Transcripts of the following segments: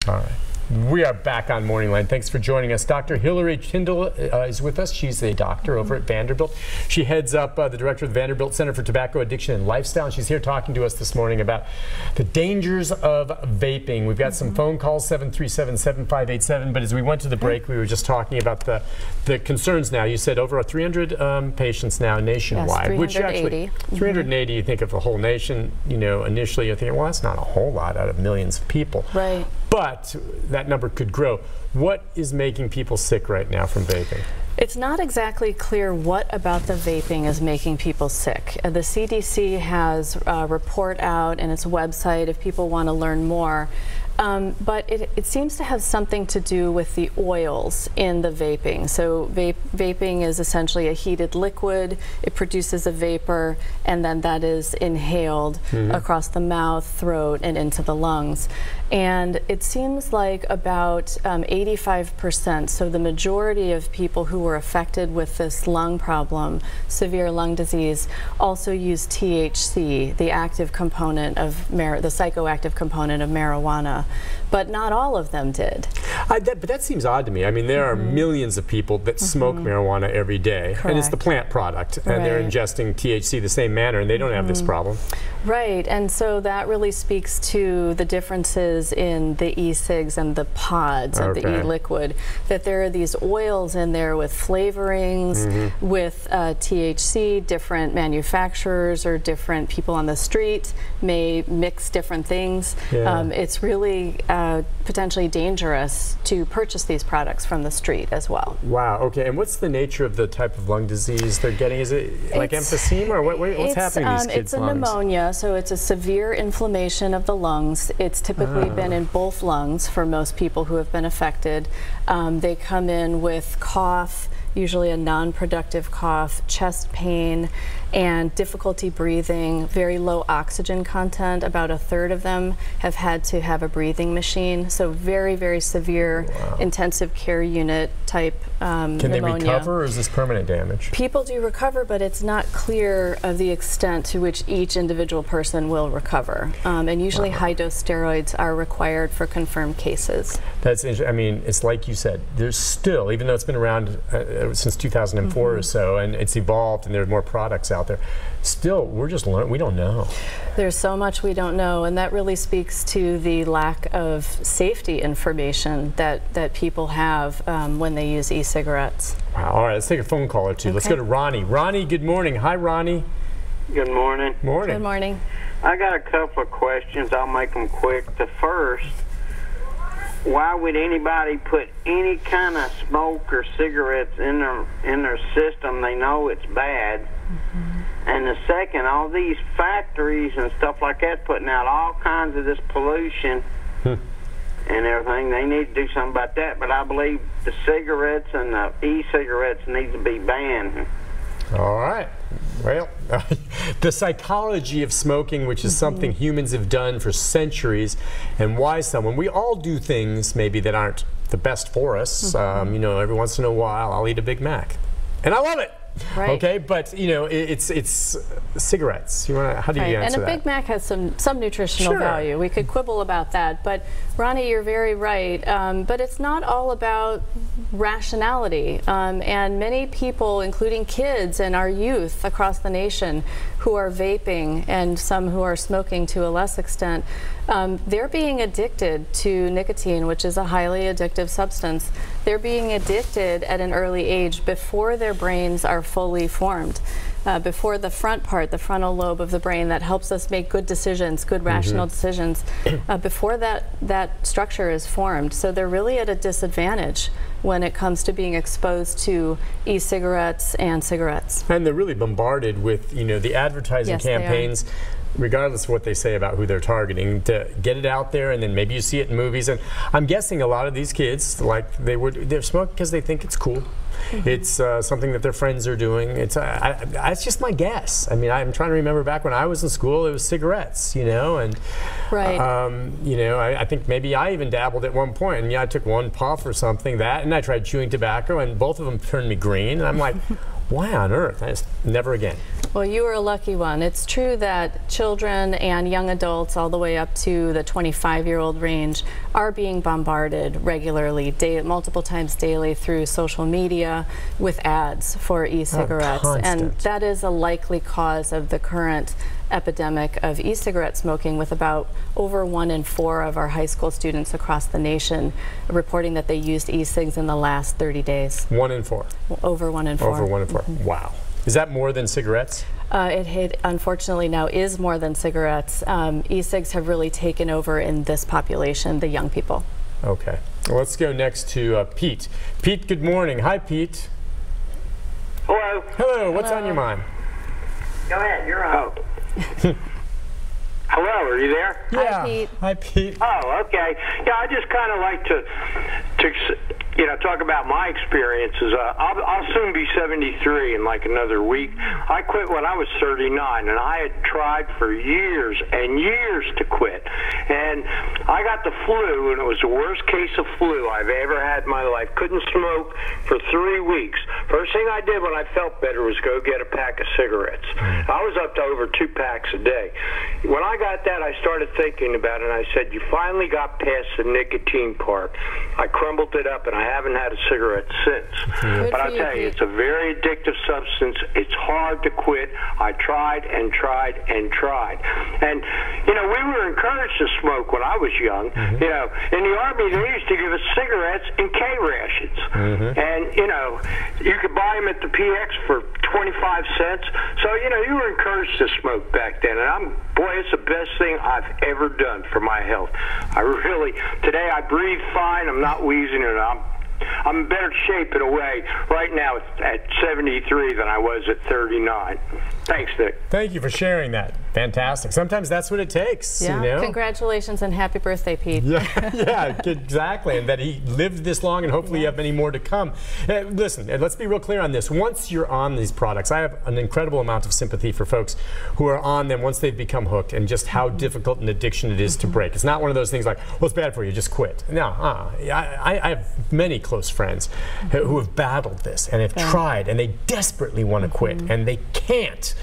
All right. We are back on MorningLine. Thanks for joining us. Dr. Hillary Tindle is with us. She's a doctor over at Vanderbilt. She heads up the director of the Vanderbilt Center for Tobacco Addiction and Lifestyle. And she's here talking to us this morning about the dangers of vaping. We've got some phone calls, 737-7587. But as we went to the break, we were just talking about the concerns now. You said over 300 patients now nationwide. Yes, 380. Which actually, 380, you think of the whole nation, you know, initially you're thinking, well, that's not a whole lot out of millions of people. Right. But that number could grow. What is making people sick right now from vaping? It's not exactly clear what about the vaping is making people sick. The CDC has a report out and its website if people want to learn more. But it seems to have something to do with the oils in the vaping. So vaping is essentially a heated liquid. It produces a vapor, and then that is inhaled across the mouth, throat, and into the lungs. And it seems like about 85%, so the majority of people who were affected with this lung problem, severe lung disease, also use THC, the active component of the psychoactive component of marijuana. But not all of them did. But that seems odd to me. I mean, there are millions of people that smoke marijuana every day. Correct. And it's the plant product, and they're ingesting THC the same manner, and they don't have this problem. Right, and so that really speaks to the differences in the e-cigs and the pods of the e-liquid, that there are these oils in there with flavorings, with THC, different manufacturers or different people on the street may mix different things. It's really potentially dangerous to purchase these products from the street as well. Wow, okay, and what's the nature of the type of lung disease they're getting? Is it like emphysema, or what's happening to these kids' lungs? It's a pneumonia, so it's a severe inflammation of the lungs. It's typically been in both lungs for most people who have been affected. They come in with cough, usually a non-productive cough, chest pain, and difficulty breathing, very low oxygen content. About a third of them have had to have a breathing machine. So very, very severe intensive care unit type pneumonia. Can they recover, or is this permanent damage? People do recover, but it's not clear of the extent to which each individual person will recover. And usually high-dose steroids are required for confirmed cases. That's interesting. I mean, it's like you said, there's still, even though it's been around since 2004 or so, and it's evolved and there are more products out there, still, we're just learning. We don't know. There's so much we don't know, and that really speaks to the lack of safety information that people have when they use e-cigarettes. Wow. All right, let's take a phone call or two. Let's go to Ronnie. Ronnie, good morning. Hi, Ronnie. Good morning. Morning. Good morning. I got a couple of questions. I'll make them quick. The first, why would anybody put any kind of smoke or cigarettes in their system? They know it's bad. And the second, all these factories and stuff like that putting out all kinds of this pollution and everything. They need to do something about that. But I believe the cigarettes and the e-cigarettes need to be banned. All right. Well, the psychology of smoking, which is something humans have done for centuries, and why someone, we all do things maybe that aren't the best for us. You know, every once in a while I'll eat a Big Mac, and I love it. Right. Okay, but you know, it's cigarettes. You want to? How do you answer that? And a Big Mac has some nutritional value. We could quibble about that, but Ronnie, you're very right. But it's not all about rationality. And many people, including kids and our youth across the nation, who are vaping and some who are smoking to a less extent, they're being addicted to nicotine, which is a highly addictive substance. They're being addicted at an early age before their brains are fully formed, before the front part, the frontal lobe of the brain that helps us make good decisions, good rational decisions, before that structure is formed. So they're really at a disadvantage when it comes to being exposed to e-cigarettes and cigarettes. And they're really bombarded with, you know, the advertising campaigns, regardless of what they say about who they're targeting, to get it out there, and then maybe you see it in movies. And I'm guessing a lot of these kids, like, they're smoking because they think it's cool. It's something that their friends are doing. It's just my guess. I mean, I'm trying to remember back when I was in school, it was cigarettes, you know, and you know, I think maybe I even dabbled at one point, and yeah, I took one puff or something, and I tried chewing tobacco, and both of them turned me green, and I'm like, why on earth? I just never again. Well, you were a lucky one. It's true that children and young adults all the way up to the 25-year-old range are being bombarded regularly, multiple times daily through social media with ads for e-cigarettes. And that is a likely cause of the current epidemic of e-cigarette smoking, with about over 1 in 4 of our high school students across the nation reporting that they used e-cigs in the last 30 days. 1 in 4? Over 1 in 4. Over 1 in 4. Wow. Is that more than cigarettes? It unfortunately now is more than cigarettes. E-cigs have really taken over in this population, the young people. Okay. Well, let's go next to Pete. Pete, good morning. Hi, Pete. Hello. Hello. What's on your mind? Go ahead. You're on. Oh. Hello. Are you there? Yeah. Hi, Pete. Hi, Pete. Oh, okay. Yeah, I just kind of like to talk about my experiences. I'll soon be 73 in like another week. I quit when I was 39, and I had tried for years and years to quit. And I got the flu, and it was the worst case of flu I've ever had in my life. Couldn't smoke for 3 weeks. First thing I did when I felt better was go get a pack of cigarettes. I was up to over 2 packs a day. When I got that, I started thinking about it, and I said, you finally got past the nicotine part. I crumbled it up, and I haven't had a cigarette since. But I'll tell you, it's a very addictive substance. It's hard to quit. I tried and tried and tried. And, we were encouraged to smoke when I was young. In the Army, they used to give us cigarettes in K rations. And, you could buy them at the PX for 25 cents. So, you were encouraged to smoke back then. And boy, it's the best thing I've ever done for my health. Today I breathe fine. I'm not wheezing, and I'm in better shape in a way right now at 73 than I was at 39. Thanks, Nick. Thank you for sharing that. Fantastic. Sometimes that's what it takes. Yeah. Congratulations and happy birthday, Pete. Yeah, exactly. And that he lived this long, and hopefully you have many more to come. Listen, let's be real clear on this. Once you're on these products, I have an incredible amount of sympathy for folks who are on them once they've become hooked, and just how difficult an addiction it is to break. It's not one of those things like, well, it's bad for you, just quit. No, I have many close friends who have battled this and have tried, and they desperately want to quit, and they can't.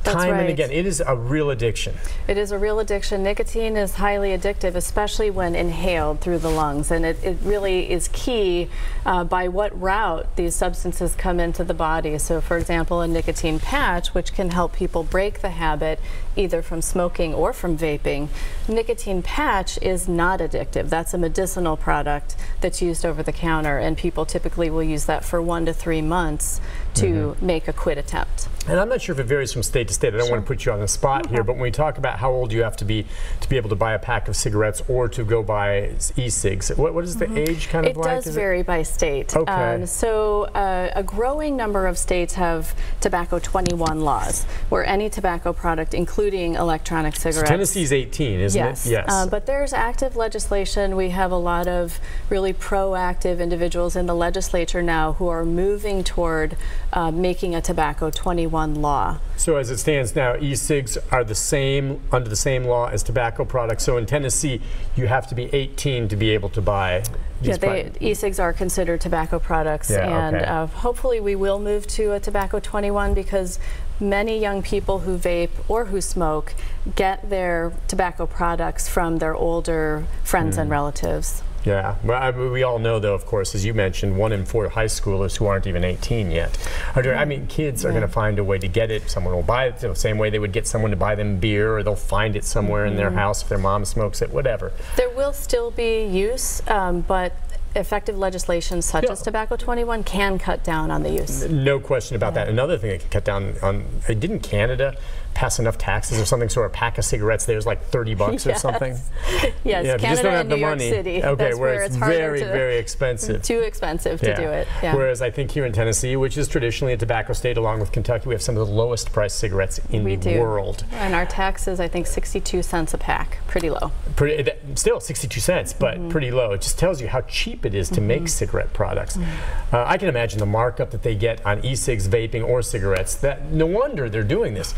Time and again, it is a real addiction. It is a real addiction. Nicotine is highly addictive, especially when inhaled through the lungs, and it really is key by what route these substances come into the body. So, for example, a nicotine patch, which can help people break the habit either from smoking or from vaping. Nicotine patch is not addictive. That's a medicinal product that's used over the counter, and people typically will use that for 1 to 3 months to make a quit attempt. And I'm not sure if it varies from state to state. I don't want to put you on the spot here, but when we talk about how old you have to be able to buy a pack of cigarettes or to go buy e-cigs, what is the age kind of like? It does vary by state. Okay. So a growing number of states have tobacco 21 laws, where any tobacco product, including electronic cigarettes. So Tennessee's 18, isn't it? Yes. But there's active legislation. We have a lot of really proactive individuals in the legislature now who are moving toward making a tobacco 21 law. So as it stands now, e-cigs are under the same law as tobacco products. So in Tennessee, you have to be 18 to be able to buy these products. E-cigs are considered tobacco products, and hopefully we will move to a tobacco 21, because many young people who vape or who smoke get their tobacco products from their older friends and relatives. Yeah, well, we all know, though, of course, as you mentioned, 1 in 4 high schoolers who aren't even 18 yet. I mean, kids are going to find a way to get it. Someone will buy it the same way they would get someone to buy them beer, or they'll find it somewhere in their house if their mom smokes it, whatever. There will still be use, but effective legislation such as Tobacco 21 can cut down on the use. No question about that. Another thing that can cut down on, didn't Canada pass enough taxes or something so a pack of cigarettes there's like $30 or something? Yes, yeah, Canada and New York City. Okay, where it's very expensive. Too expensive to do it. Yeah. Whereas I think here in Tennessee, which is traditionally a tobacco state along with Kentucky, we have some of the lowest priced cigarettes in the world. And our tax is, I think, 62 cents a pack. Pretty low. Still 62 cents, but pretty low. It just tells you how cheap it is to make cigarette products. I can imagine the markup that they get on e-cigs, vaping, or cigarettes. No wonder they're doing this.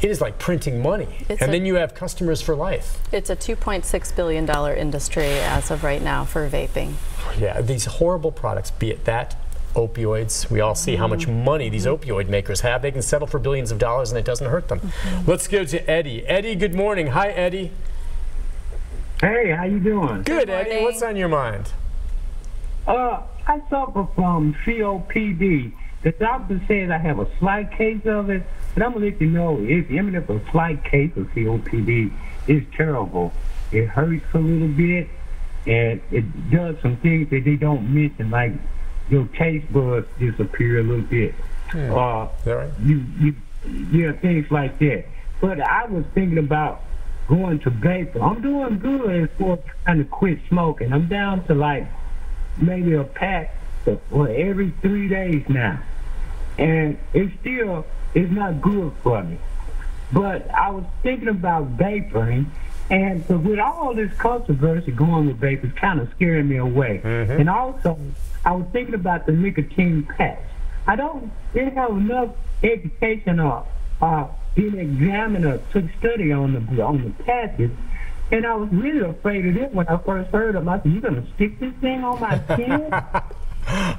It is like printing money, and then you have customers for life. It's a $2.6 billion industry as of right now for vaping. Yeah, these horrible products, be it that opioids. We all see how much money these opioid makers have. They can settle for billions of dollars and it doesn't hurt them. Let's go to Eddie. Eddie, good morning. Hi, Eddie. Hey, how you doing? Good, Eddie. What's on your mind? I suffer from COPD. The doctor says I have a slight case of it, but I'm going to let you know, even if a slight case of COPD is terrible. It hurts a little bit, and it does some things that they don't mention, like your taste buds disappear a little bit. Is that right? Yeah, things like that. But I was thinking about going to vaping. I'm doing good as far as trying to quit smoking. I'm down to like maybe a pack for every 3 days now. And it's not good for me. But I was thinking about vaping, and so with all this controversy going with vape, it's kind of scaring me away. And also, I was thinking about the nicotine patch. I didn't have enough education or being examined or took study on the patches, and I was really afraid of it when I first heard them. I said, "You're gonna stick this thing on my skin?"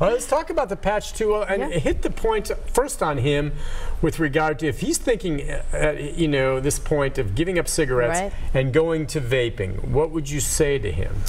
Let's talk about the patch too, and hit the point first on him with regard to if he's thinking at this point of giving up cigarettes and going to vaping. What would you say to him?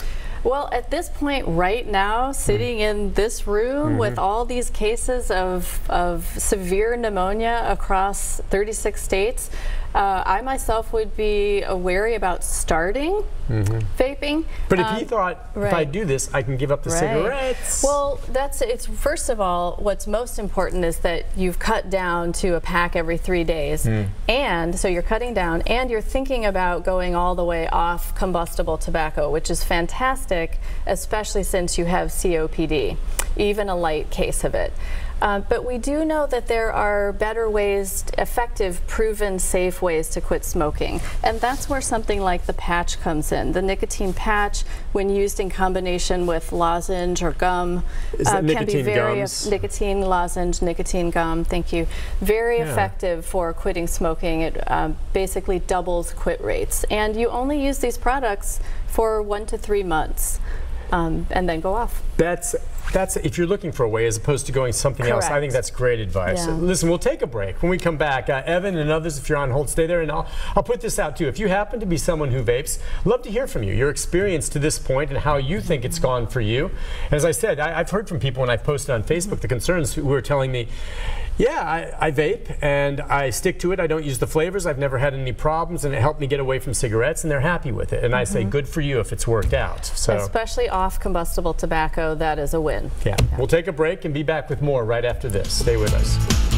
Well, at this point right now, sitting in this room with all these cases of severe pneumonia across 36 states, I myself would be wary about starting vaping. But if he thought, if I do this, I can give up the cigarettes. Well, it's first of all, what's most important is that you've cut down to a pack every 3 days. And so you're cutting down and you're thinking about going all the way off combustible tobacco, which is fantastic, especially since you have COPD, even a light case of it. But we do know that there are better ways, effective, proven, safe ways to quit smoking. And that's where something like the patch comes in. The nicotine patch, when used in combination with lozenge or gum, can be very nicotine lozenge, nicotine gum, thank you. Very effective for quitting smoking. It basically doubles quit rates. And you only use these products for 1 to 3 months. And then go off. That's if you're looking for a way as opposed to going something else. I think that's great advice. Listen, we'll take a break. When we come back, Evan and others, if you're on hold, stay there, and I'll put this out too. If you happen to be someone who vapes, love to hear from you, your experience to this point and how you think it's gone for you. And as I said, I've heard from people when I've posted on Facebook the concerns who are telling me, yeah, I vape and I stick to it. I don't use the flavors. I've never had any problems, and it helped me get away from cigarettes, and they're happy with it. And I say, good for you if it's worked out. So, especially off combustible tobacco, that is a win. Yeah. We'll take a break and be back with more right after this. Stay with us.